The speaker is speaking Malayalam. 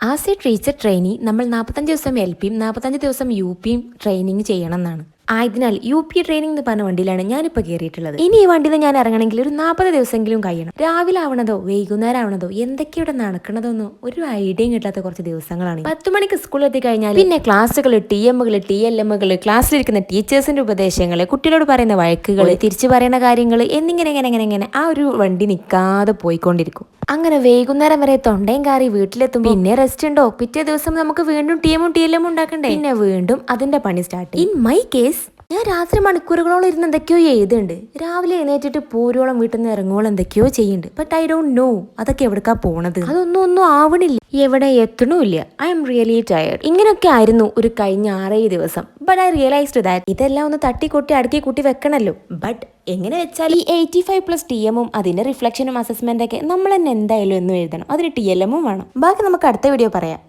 ആസ് എ ടീച്ചർ ട്രെയിനി നമ്മൾ 45 ദിവസം LPയും 45 ദിവസം UPയും ട്രെയിനിങ് ചെയ്യണം എന്നാണ്. ആയതിനാൽ UP ട്രെയിനിങ് എന്ന് പറഞ്ഞ വണ്ടിയിലാണ് ഞാനിപ്പോൾ കയറിയിട്ടുള്ളത്. ഇനി ഈ വണ്ടിയിൽ ഞാൻ ഇറങ്ങണമെങ്കിൽ ഒരു 40 ദിവസമെങ്കിലും കഴിയണം. രാവിലെ ആവണതോ വൈകുന്നേരം ആവണതോ എന്തൊക്കെയുടെ നടക്കണതൊന്നും ഒരു ഐഡിയയും കിട്ടാത്ത കുറച്ച് ദിവസങ്ങളാണ്. 10 മണിക്ക് സ്കൂളിൽ എത്തിക്കഴിഞ്ഞാൽ പിന്നെ ക്ലാസ്സുകൾ, TMകൾ, TLMകൾ, ക്ലാസ്സിലിരിക്കുന്ന ടീച്ചേഴ്സിന്റെ ഉപദേശങ്ങൾ, കുട്ടികളോട് പറയുന്ന വഴക്കുകൾ, തിരിച്ചു പറയുന്ന കാര്യങ്ങൾ എന്നിങ്ങനെ ആ ഒരു വണ്ടി നിൽക്കാതെ പോയിക്കൊണ്ടിരിക്കും. അങ്ങനെ വൈകുന്നേരം വരെ തൊണ്ടയും കാറി വീട്ടിലെത്തും. പിന്നെ റെസ്റ്റ് ഉണ്ടോ? പിറ്റേ ദിവസം നമുക്ക് വീണ്ടും TMും TLMും ഉണ്ടാക്കണ്ടേ? പിന്നെ വീണ്ടും അതിന്റെ പണി സ്റ്റാർട്ട്. ഇൻ മൈ കേസ് ഞാൻ രാത്രി മണിക്കൂറുകളോളം ഇരുന്ന് എന്തൊക്കെയോ എഴുതുന്നുണ്ട്. രാവിലെ എഴുന്നേറ്റിട്ട് പോരോളം വീട്ടിൽ നിന്ന് ഇറങ്ങുവോളം എന്തൊക്കെയോ ചെയ്യുന്നുണ്ട്. ബട്ട് ഐ ഡോണ്ട് നോ അതൊക്കെ എവിടേക്കാ പോണത്. ഒന്നും ആവണില്ല, എവിടെ എത്തണമില്ല. I'm really tired. ഇങ്ങനെയൊക്കെ ആയിരുന്നു ഒരു കഴിഞ്ഞ 6-7 ദിവസം. ബട്ട് ഐ റിയലൈസ്ഡ് ദാറ്റ് ഇതെല്ലാം ഒന്ന് തട്ടിക്കൊട്ടി അടുക്കി കൂട്ടി വെക്കണല്ലോ. ബട്ട് എങ്ങനെ വെച്ചാൽ ഈ 85+ TMും അതിന്റെ റിഫ്ലക്ഷനും അസസ്മെന്റ് ഒക്കെ നമ്മൾ തന്നെ എന്തായാലും എന്നും എഴുതണം. അതിന് TLMും വേണം. ബാക്കി നമുക്ക് അടുത്ത വീഡിയോ പറയാം.